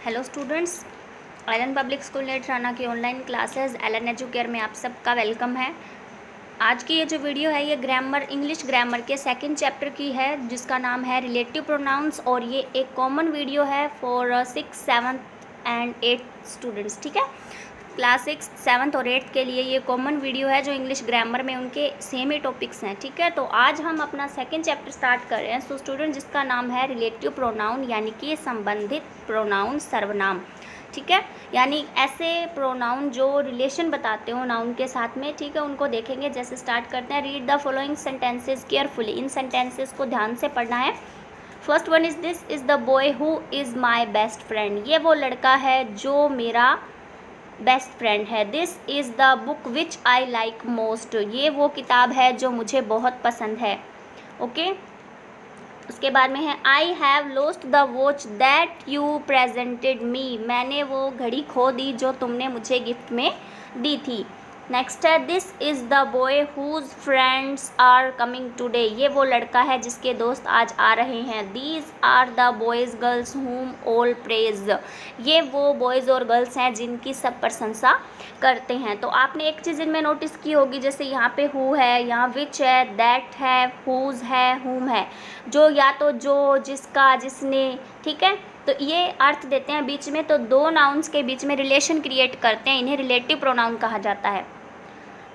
Hello students, Allen public school Netrana की online classes Elon educare में आप सबका वेलकम है। आज की ये जो वीडियो है ये ग्रामर इंग्लिश ग्रामर के सेकंड चैप्टर की है जिसका नाम है रिलेटिव प्रोनाउंस और ये एक कॉमन वीडियो है for 6th 7th and 8th students. ठीक है, क्लास 6th 7th और 8th के लिए ये कॉमन वीडियो है जो इंग्लिश ग्रामर में उनके सेम ही टॉपिक्स हैं। ठीक है, तो आज हम अपना सेकंड चैप्टर स्टार्ट कर रहे हैं। सो स्टूडेंट, जिसका नाम है रिलेटिव प्रोनाउन यानी कि संबंधित प्रोनाउन सर्वनाम। ठीक है, यानी ऐसे प्रोनाउन जो रिलेशन बताते हो नाउन के साथ में। ठीक है, उनको देखेंगे। जैसे स्टार्ट करते हैं, read the following sentences carefully. In sentences को ध्यान से पढ़ना है। First one is this is the boy who is my best friend. ये वो लड़का है जो मेरा बेस्ट फ्रेंड है। This is the book which I like most. ये वो किताब है जो मुझे बहुत पसंद है। ओके, उसके बाद में है I have lost the watch that you presented me. मैंने वो घड़ी खो दी जो तुमने मुझे गिफ्ट में दी थी। नेक्स्ट है this is the boy whose friends are coming today. ये वो लड़का है जिसके दोस्त आज आ रहे हैं। These are the boys girls whom all praise. ये वो बॉयज़ और गर्ल्स हैं जिनकी सब प्रशंसा करते हैं। तो आपने एक चीज़ इनमें नोटिस की होगी, जैसे यहाँ पे हु है, यहाँ विच है, दैट है, हुज है, हुम है, जो या तो जो, जिसका, जिसने। ठीक है, तो ये अर्थ देते हैं बीच में, तो दो नाउन्स के बीच में रिलेशन क्रिएट करते हैं। इन्हें रिलेटिव प्रोनाउन कहा जाता है।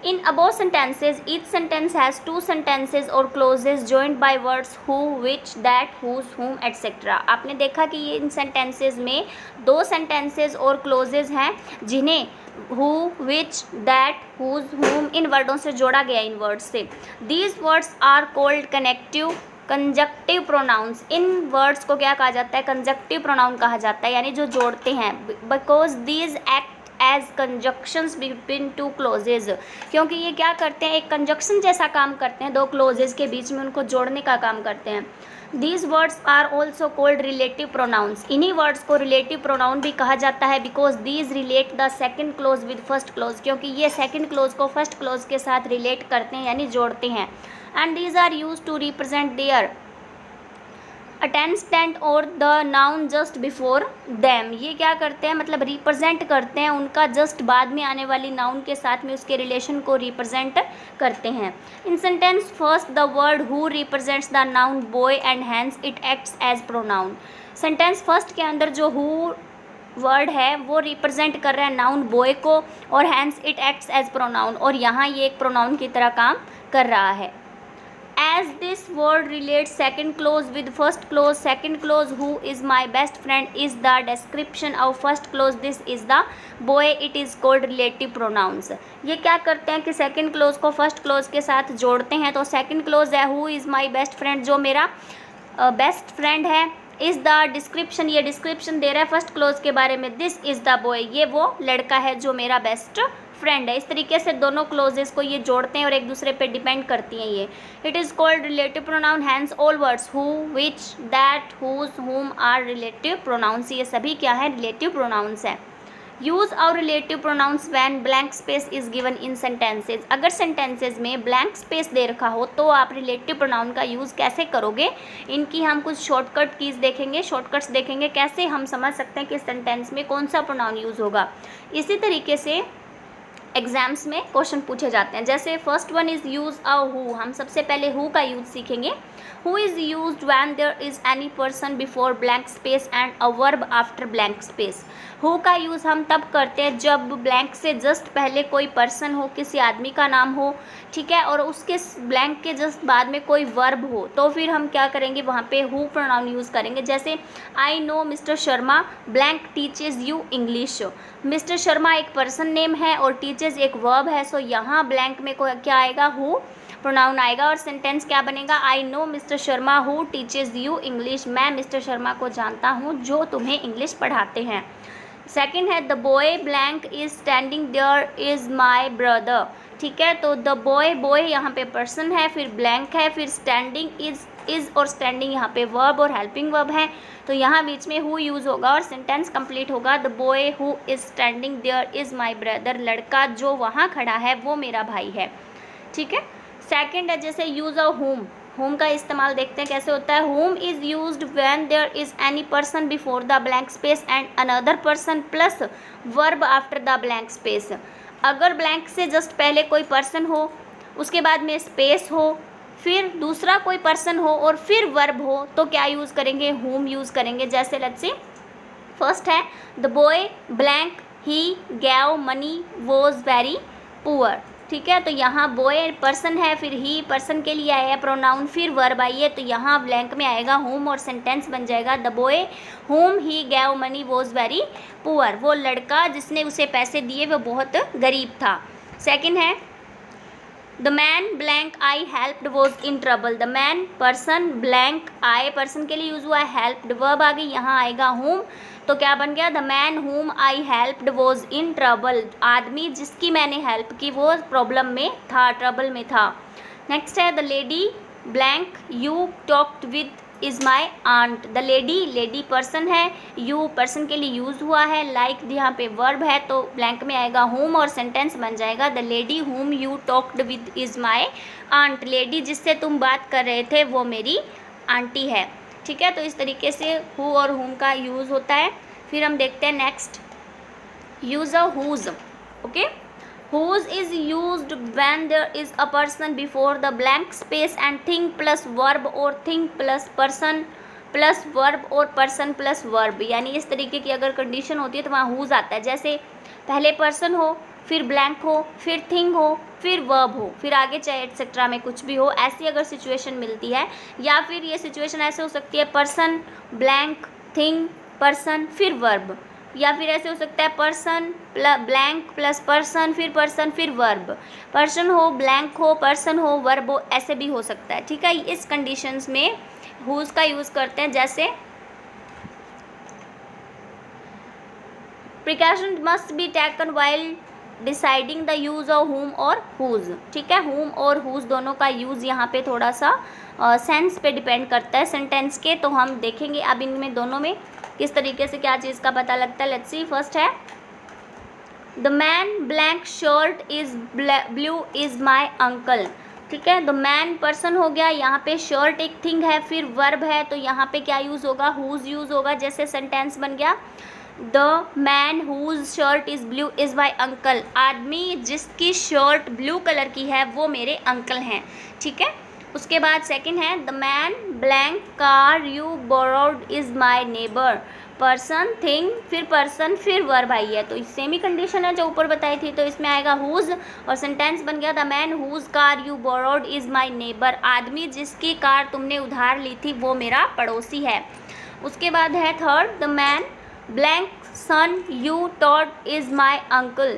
In above sentences, each sentence has two sentences or clauses joined by words who, which, that, whose, whom, etc. आपने देखा कि ये इन sentences में दो sentences और clauses हैं जिन्हें who, which, that, whose, whom इन वर्डों से जोड़ा गया, इन words से। These words are called connective conjunctive pronouns. इन वर्ड्स को क्या कहा जाता है? कंजक्टिव प्रोनाउन कहा जाता है, यानी जो जोड़ते हैं। Because these act as conjunctions between two clauses. क्योंकि ये क्या करते हैं? एक कंजक्शन जैसा काम करते हैं, दो क्लोजेज के बीच में उनको जोड़ने का काम करते हैं। These words are also called relative pronouns. इन्हीं वर्ड्स को रिलेटिव प्रोनाउन भी कहा जाता है। Because these relate the second clause with first clause. क्योंकि ये सेकेंड क्लोज को फर्स्ट क्लोज के साथ रिलेट करते हैं, यानी जोड़ते हैं। And these are use to represent their antecedent or the noun just before them. ये क्या करते हैं? मतलब रिप्रेजेंट करते हैं उनका जस्ट बाद में आने वाली नाउन के साथ में उसके रिलेशन को रिप्रेजेंट करते हैं। In sentence first the word who represents the noun boy and hence it acts as pronoun. Sentence first के अंदर जो हु वर्ड है वो रिप्रेजेंट कर रहा है नाउन बॉय को और hence it acts as pronoun, और यहाँ ये एक प्रोनाउन की तरह काम कर रहा है। As this word relates second clause with first clause, second clause who is my best friend is the description of first clause this is the boy, it is called relative pronouns। ये क्या करते हैं कि second clause को first clause के साथ जोड़ते हैं। तो second clause है who is my best friend, जो मेरा बेस्ट फ्रेंड है। इज़ द डिस्क्रिप्शन, ये डिस्क्रिप्शन दे रहा है फर्स्ट क्लोज के बारे में। दिस इज़ द बॉय, ये वो लड़का है जो मेरा बेस्ट फ्रेंड है। इस तरीके से दोनों क्लोजेस को ये जोड़ते हैं और एक दूसरे पे डिपेंड करती हैं ये। It is called relative pronoun. Hence all words who, which, that, whose, whom are relative pronouns. ये सभी क्या है? रिलेटिव प्रोनाउंस है। यूज़ और relative pronouns when blank space is given in sentences. अगर सेंटेंसेज में ब्लैंक स्पेस दे रखा हो तो आप रिलेटिव प्रोनाउन का यूज़ कैसे करोगे? इनकी हम कुछ शॉर्टकट कीज़ देखेंगे, शॉर्टकट्स देखेंगे कैसे हम समझ सकते हैं कि सेंटेंस में कौन सा प्रोनाउन यूज़ होगा। इसी तरीके से एग्जाम्स में क्वेश्चन पूछे जाते हैं। जैसे first one is use a who. हम सबसे पहले हु का यूज़ सीखेंगे। Who is used when there is any person before blank space and a verb after blank space. Who का यूज़ हम तब करते हैं जब ब्लैंक से जस्ट पहले कोई पर्सन हो, किसी आदमी का नाम हो। ठीक है, और उसके ब्लैंक के जस्ट बाद में कोई वर्ब हो, तो फिर हम क्या करेंगे? वहाँ पे हु प्रोनाउन यूज़ करेंगे। जैसे I no mister Sharma blank teaches you English. Mister Sharma एक पर्सन नेम है और टीचेज एक वर्ब है। सो यहाँ ब्लैंक में क्या आएगा? हु प्रोनाउन आएगा और सेंटेंस क्या बनेगा? I know mister Sharma who teaches you English. मैं मिस्टर शर्मा को जानता हूँ जो तुम्हें इंग्लिश पढ़ाते हैं। सेकंड है the boy blank is standing there is my brother. ठीक है, तो द बॉय, बॉय यहाँ पे पर्सन है, फिर ब्लैंक है, फिर स्टैंडिंग इज़ और स्टैंडिंग यहाँ पे वर्ब और हेल्पिंग वर्ब है। तो यहाँ बीच में हु यूज़ होगा और सेंटेंस कंप्लीट होगा। The boy who is standing there is my brother. लड़का जो वहाँ खड़ा है वो मेरा भाई है। ठीक है, सेकंड है जैसे यूज़ अ हुम। होम का इस्तेमाल देखते हैं कैसे होता है। Whom is used when there is any person before the blank space and another person plus verb after the blank space. अगर ब्लैंक से जस्ट पहले कोई पर्सन हो, उसके बाद में स्पेस हो, फिर दूसरा कोई पर्सन हो और फिर वर्ब हो, तो क्या यूज़ करेंगे, होम यूज़ करेंगे। जैसे लेट्स सी फर्स्ट है the boy blank he gave money was very poor. ठीक है, तो यहाँ बॉय पर्सन है, फिर ही पर्सन के लिए आया प्रोनाउन, फिर वर्ब आई है, तो यहाँ ब्लैंक में आएगा होम और सेंटेंस बन जाएगा the boy home he gave money was very poor. वो लड़का जिसने उसे पैसे दिए वो बहुत गरीब था। सेकंड है the man blank I helped was in trouble. The man person blank I person के लिए यूज़ हुआ है, हेल्प्ड वर्ब आ गई, यहाँ आएगा होम, तो क्या बन गया the man home I helped was in trouble. आदमी जिसकी मैंने हेल्प की वो प्रॉब्लम में था, ट्रबल में था। नेक्स्ट है the lady blank you talked with is my aunt. The lady, lady person है, यू पर्सन के लिए यूज़ हुआ है, लाइक यहाँ पे वर्ब है, तो ब्लैंक में आएगा होम और सेंटेंस बन जाएगा the lady whom you talked with is my aunt. लेडी जिससे तुम बात कर रहे थे वो मेरी आंटी है। ठीक है, तो इस तरीके से हु और हुम का यूज़ होता है। फिर हम देखते हैं next use a who's. Okay, whose is used when there is a person before the blank space and thing plus verb or thing plus person plus verb और person plus verb। यानी इस तरीके की अगर कंडीशन होती है तो वहाँ whose आता है। जैसे पहले person हो, फिर blank हो, फिर thing हो, फिर verb हो, फिर आगे चाहे एटसेट्रा में कुछ भी हो, ऐसी अगर सिचुएशन मिलती है। या फिर ये सिचुएशन ऐसे हो सकती है person blank thing person फिर verb, या फिर ऐसे हो सकता है पर्सन ब्लैंक प्लस पर्सन फिर वर्ब, पर्सन हो, ब्लैंक हो, पर्सन हो, वर्ब हो, ऐसे भी हो सकता है। ठीक है, इस कंडीशंस में हुज का यूज़ करते हैं। जैसे precaution must be taken while deciding the use of हुम और हुज। ठीक है, हुम और हुज दोनों का यूज़ यहाँ पे थोड़ा सा सेंस पे डिपेंड करता है सेंटेंस के, तो हम देखेंगे अब इनमें दोनों में किस तरीके से क्या चीज़ का पता लगता है। लेट्स सी फर्स्ट है the man blank shirt is blue is my uncle. ठीक है, द मैन पर्सन हो गया, यहाँ पे शर्ट एक थिंग है, फिर वर्ब है, तो यहाँ पे क्या यूज़ होगा, हुज यूज़ होगा। जैसे सेंटेंस बन गया the man whose shirt is blue is my uncle. आदमी जिसकी शर्ट ब्लू कलर की है वो मेरे अंकल हैं। ठीक है, उसके बाद सेकंड है the man blank car you borrowed is my neighbour. Person thing फिर पर्सन फिर वर्ब आई है, तो सेम ही कंडीशन है जो ऊपर बताई थी, तो इसमें आएगा हुज और सेंटेंस बन गया the man whose car you borrowed is my neighbour. आदमी जिसकी कार तुमने उधार ली थी वो मेरा पड़ोसी है। उसके बाद है third the man blank son you taught is my uncle.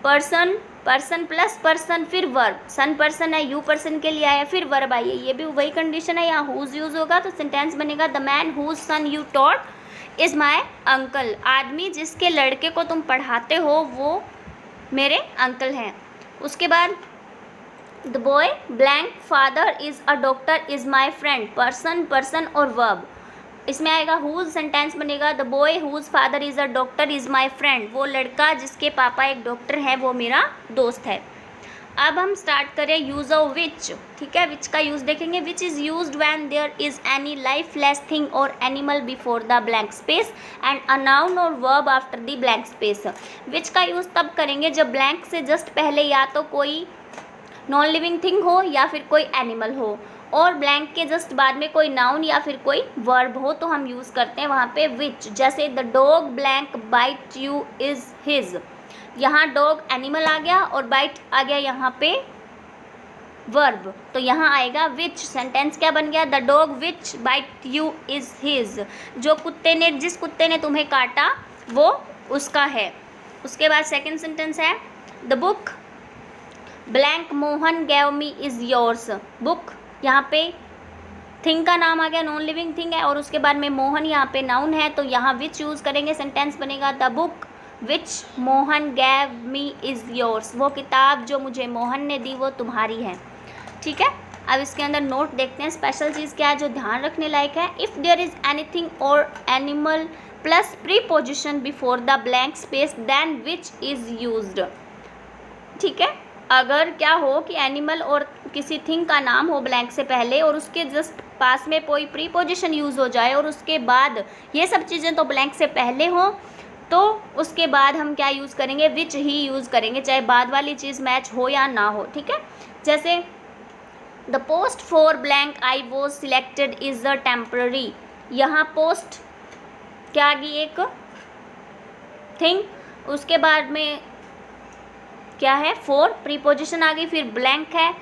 Person person plus person फिर वर्ब, सन पर्सन है, यू पर्सन के लिए आया, फिर वर्ब आई है, ये भी वही कंडीशन है, यहाँ हुज यूज़ होगा, तो सेंटेंस बनेगा the man whose son you taught is my uncle. आदमी जिसके लड़के को तुम पढ़ाते हो वो मेरे अंकल हैं। उसके बाद the boy blank father is a doctor is my friend. Person person और वर्ब, इसमें आएगा हुज, सेंटेंस बनेगा the boy whose father is a doctor is my friend. वो लड़का जिसके पापा एक डॉक्टर है वो मेरा दोस्त है। अब हम स्टार्ट करें यूज़ ऑफ विच। ठीक है, विच का यूज़ देखेंगे। Which is used when there is any lifeless thing or animal before the blank space and a noun or verb after the blank space. Which का यूज़ तब करेंगे जब blank से just पहले या तो कोई नॉन लिविंग थिंग हो या फिर कोई एनिमल हो, और ब्लैंक के जस्ट बाद में कोई नाउन या फिर कोई वर्ब हो, तो हम यूज़ करते हैं वहाँ पे विच। जैसे the dog blank bite you is his. यहाँ डॉग एनिमल आ गया और बाइट आ गया यहाँ पे वर्ब, तो यहाँ आएगा विच। सेंटेंस क्या बन गया the dog which bite you is his. जो कुत्ते ने, जिस कुत्ते ने तुम्हें काटा वो उसका है। उसके बाद सेकेंड सेंटेंस है the book blank Mohan gave me is yours. Book, यहाँ पे थिंग का नाम आ गया, नॉन लिविंग थिंग है, और उसके बाद में मोहन यहाँ पे नाउन है, तो यहाँ विच यूज़ करेंगे। सेंटेंस बनेगा the book which Mohan gave me is yours. वो किताब जो मुझे मोहन ने दी वो तुम्हारी है। ठीक है, अब इसके अंदर नोट देखते हैं स्पेशल चीज़ क्या है जो ध्यान रखने लायक है। If there is anything or animal plus preposition before the blank space then which is used. ठीक है, अगर क्या हो कि एनिमल और किसी थिंग का नाम हो ब्लैंक से पहले और उसके जस्ट पास में कोई प्रीपोजिशन यूज़ हो जाए और उसके बाद ये सब चीज़ें तो ब्लैंक से पहले हो, तो उसके बाद हम क्या यूज़ करेंगे, विच ही यूज़ करेंगे, चाहे बाद वाली चीज़ मैच हो या ना हो। ठीक है, जैसे the post for blank I was selected is the temporary. यहाँ पोस्ट क्या आ गई, एक थिंग, उसके बाद में क्या है, फॉर प्रीपोजिशन आ गई, फिर ब्लैंक है,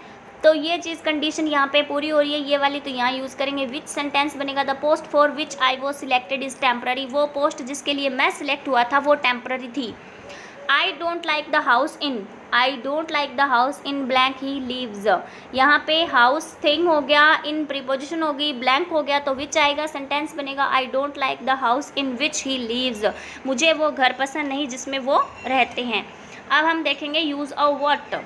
तो ये चीज़ कंडीशन यहाँ पे पूरी हो रही है, ये वाली तो यहाँ यूज़ करेंगे। विच सेंटेंस बनेगा, the post for which I was selected is temporary. वो पोस्ट जिसके लिए मैं सिलेक्ट हुआ था वो टेम्पररी थी। I don't like the house in, I don't like the house in blank he leaves. यहाँ पे हाउस थिंग हो गया, इन प्रीपोजिशन हो गई, ब्लैंक हो गया, तो विच आएगा, सेंटेंस बनेगा I don't like the house in which he leaves. मुझे वो घर पसंद नहीं जिसमें वो रहते हैं। अब हम देखेंगे use of what.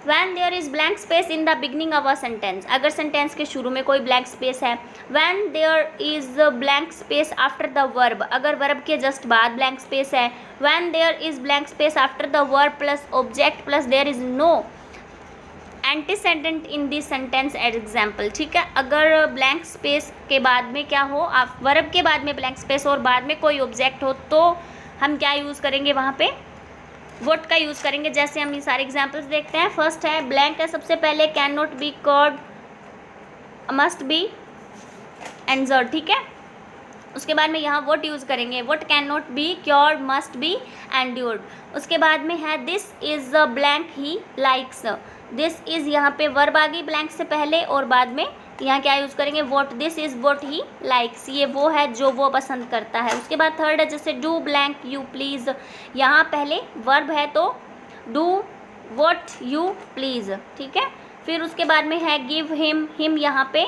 When there is blank space in the beginning of a sentence, अगर सेंटेंस के शुरू में कोई ब्लैंक स्पेस है। When there is a blank space after the verb, अगर वर्ब के जस्ट बाद ब्लैंक स्पेस है। When there is blank space after the verb plus object plus there is no antecedent in this sentence as example. ठीक है, अगर blank space के बाद में क्या हो, आप वर्ब के बाद में ब्लैंक स्पेस और बाद में कोई ऑब्जेक्ट हो, तो हम क्या यूज़ करेंगे वहाँ पे, वोट का यूज़ करेंगे। जैसे हम ये सारे एग्जाम्पल्स देखते हैं। फर्स्ट है ब्लैंक है सबसे पहले, can not be cured, must be endured. ठीक है, उसके बाद में यहाँ वोट यूज़ करेंगे, what can not be cured, must be endured. उसके बाद में है this is a blank he likes. This is यहाँ पे वर्ब आ गई ब्लैंक से पहले और बाद में यहाँ क्या यूज़ करेंगे, vote. This is vote he likes, ये वो है जो वो पसंद करता है। उसके बाद थर्ड है जैसे डू ब्लैंक यू प्लीज़। यहाँ पहले वर्ब है तो डू वोट यू प्लीज़। ठीक है, फिर उसके बाद में है गिव हिम, हिम यहाँ पे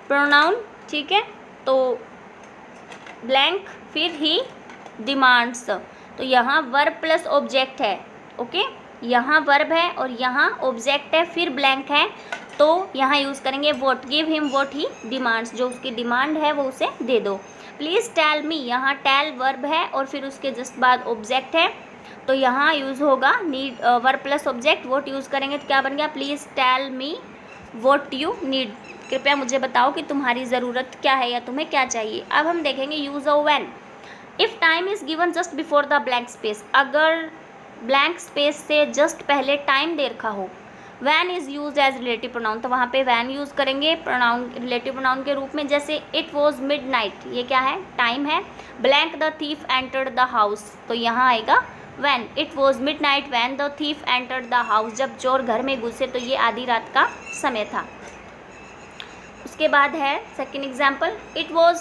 प्रोनाउन। ठीक है, तो ब्लैंक फिर ही डिमांड्स, तो यहाँ वर्ब प्लस ऑब्जेक्ट है। ओके, यहाँ वर्ब है और यहाँ ऑब्जेक्ट है, फिर ब्लैंक है, तो यहाँ यूज़ करेंगे वोट। गिव हिम वोट ही डिमांड्स, जो उसकी डिमांड है वो उसे दे दो। प्लीज़ टेल मी, यहाँ टेल वर्ब है और फिर उसके जस्ट बाद ऑब्जेक्ट है, तो यहाँ यूज़ होगा need, verb plus object, what use करेंगे तो क्या बन गया, please tell me what you need. कृपया मुझे बताओ कि तुम्हारी ज़रूरत क्या है या तुम्हें क्या चाहिए। अब हम देखेंगे use of when. If time is given just before the blank space, अगर ब्लैंक स्पेस से जस्ट पहले टाइम दे रखा हो। When is use as relative pronoun, तो वहाँ पे वैन यूज़ करेंगे प्रोनाउन, रिलेटिव प्रोनाउन के रूप में। जैसे इट वॉज मिडनाइट, ये क्या है, टाइम है। Blank the thief entered the house, तो यहाँ आएगा when. It was midnight when the thief entered the house, जब चोर घर में घुसे, तो ये आधी रात का समय था। उसके बाद है second example, it was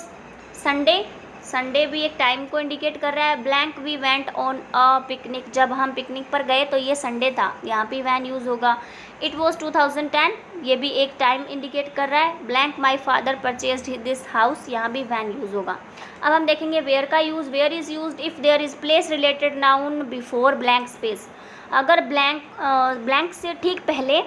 Sunday. Sunday भी एक टाइम को इंडिकेट कर रहा है। Blank we went on a picnic, जब हम पिकनिक पर गए तो ये संडे था, यहाँ पे वैन यूज़ होगा। इट वॉज 2010, ये भी एक टाइम इंडिकेट कर रहा है। Blank my father purchased this house, यहाँ भी वैन यूज़ होगा। अब हम देखेंगे वेयर का use. Where is used if there is place related noun before blank space, अगर ब्लैंक से ठीक पहले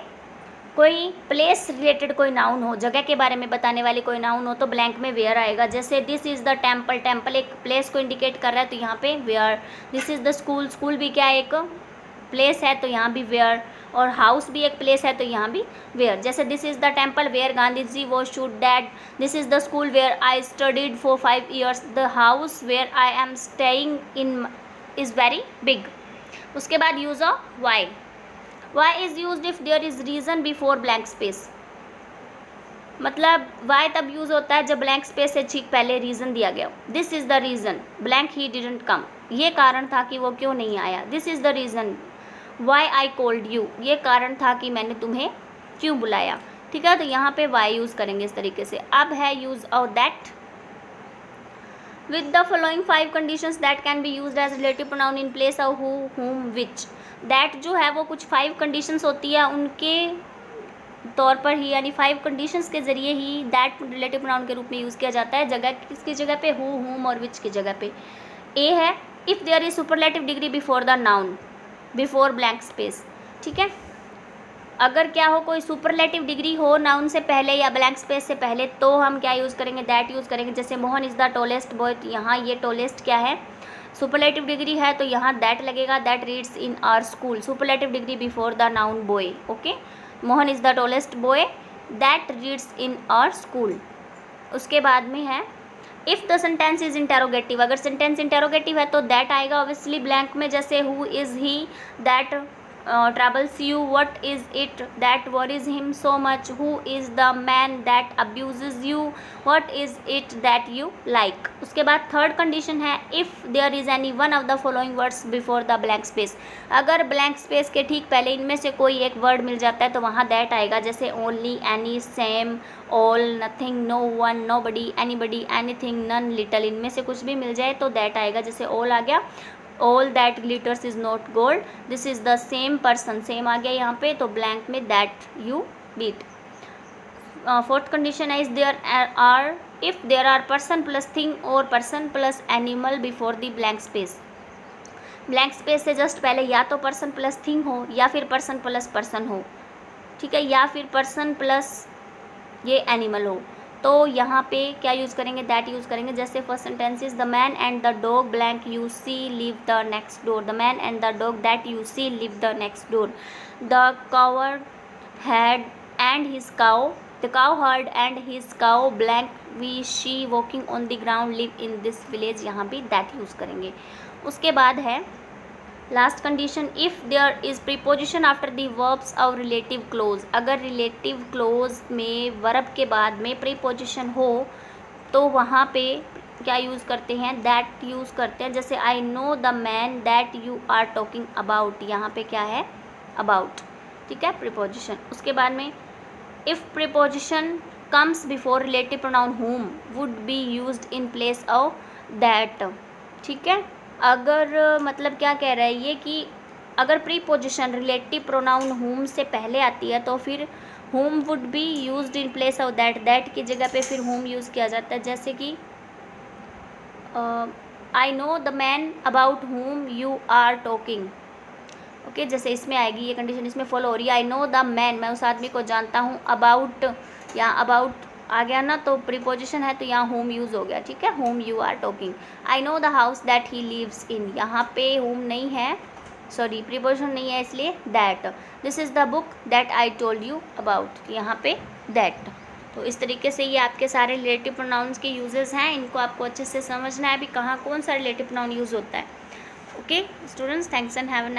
कोई प्लेस रिलेटेड कोई नाउन हो, जगह के बारे में बताने वाली कोई नाउन हो, तो ब्लैंक में वेयर आएगा। जैसे this is the temple, temple एक प्लेस को इंडिकेट कर रहा है, तो यहाँ पे where. This is the school, school भी क्या एक प्लेस है, तो यहाँ भी वेयर। और हाउस भी एक प्लेस है, तो यहाँ भी वेयर। जैसे this is the temple where Gandhi ji was shot dead. This is the school where I studied for 5 years। The house where I am staying in is very big. उसके बाद use of why. Why is used if there is reason before blank space, मतलब why तब use होता है जब blank space से ठीक पहले रीज़न दिया गया। This is the reason blank he didn't come, ये कारण था कि वो क्यों नहीं आया। This is the reason why I called you, ये कारण था कि मैंने तुम्हें क्यों बुलाया। ठीक है, तो यहाँ पे वाई यूज़ करेंगे इस तरीके से। अब है use of that. With the following 5 conditions that can be used as relative pronoun in place of who, whom, which। That जो है वो कुछ 5 कंडीशंस होती है, उनके तौर पर ही, यानी 5 कंडीशंस के ज़रिए ही दैट रिलेटिव प्रोनाउन के रूप में यूज़ किया जाता है। जगह किसकी जगह पे, हु, whom और which की जगह पे। ए है if there is superlative degree before the noun before blank space. ठीक है, अगर क्या हो, कोई सुपरलेटिव डिग्री हो नाउन से पहले या ब्लैंक स्पेस से पहले, तो हम क्या यूज़ करेंगे, दैट यूज़ करेंगे। जैसे Mohan is the tallest boy, यहाँ ये टॉलेस्ट क्या है, सुपरलेटिव डिग्री है तो यहाँ दैट लगेगा, that reads in our school, superlative degree before the noun boy. Okay, Mohan is the tallest boy, that reads in our school. उसके बाद में है if the sentence is interrogative, अगर सेंटेंस इंटेरोगेटिव है तो दैट आएगा ऑब्वियसली ब्लैंक में, जैसे who is he that troubles you, what is it that worries him so much, who is the man that abuses you, what is it that you like। उसके बाद third condition है if there is any one of the following words before the blank space, अगर blank space के ठीक पहले इनमें से कोई एक वर्ड मिल जाता है तो वहाँ दैट आएगा, जैसे only, any, same, all, nothing, no one, nobody, anybody, anything, none, little, इनमें से कुछ भी मिल जाए तो दैट आएगा, जैसे all आ गया, all that glitters is not gold, this is the same person, same आ गया यहाँ पे तो ब्लैंक में that you beat। Fourth condition है is there are if there are person plus thing or person plus animal before the blank space, blank space से just पहले या तो पर्सन प्लस थिंग हो या फिर पर्सन प्लस पर्सन हो, ठीक है, या फिर पर्सन प्लस ये एनिमल हो, तो यहाँ पे क्या यूज़ करेंगे, दैट यूज़ करेंगे। जैसे first sentence is the man and the dog blank you see live the next door, the man and the dog that you see live the next door, the cowherd and his cow, the cowherd and his cow blank we she walking on the ground live in this village, यहाँ भी that use करेंगे। उसके बाद है last condition if there is preposition after the verbs और relative close, अगर relative close में verb के बाद में प्रीपोजिशन हो तो वहाँ पे क्या यूज़ करते हैं, दैट यूज़ करते हैं। जैसे I know the man that you are talking about, यहाँ पे क्या है, अबाउट, ठीक है, प्रीपोजिशन। उसके बाद में if preposition comes before relative pronoun whom would be used in place of that, ठीक है। अगर मतलब क्या कह रहा है ये कि अगर प्रीपोजिशन रिलेटिव प्रोनाउन whom से पहले आती है तो फिर whom would be used in place of that, that की जगह पे फिर whom यूज़ किया जाता है। जैसे कि I know the man about whom you are talking, okay, जैसे इसमें आएगी ये कंडीशन, इसमें फॉलो हो रही है आई नो द मैन, मैं उस आदमी को जानता हूँ, अबाउट यहाँ अबाउट आ गया ना तो प्रीपोजिशन है तो यहाँ होम यूज़ हो गया, ठीक है, whom you are talking. I know the house that he lives in, यहाँ पे होम नहीं है, सॉरी प्रीपोजिशन नहीं है इसलिए that. This is the book that I told you about, यहाँ पे दैट। तो इस तरीके से ये आपके सारे रिलेटिव प्रोनाउंस के यूजेस हैं, इनको आपको अच्छे से समझना है अभी कहाँ कौन सा रिलेटिव प्रोनाउन यूज़ होता है। Okay students, thanks and have a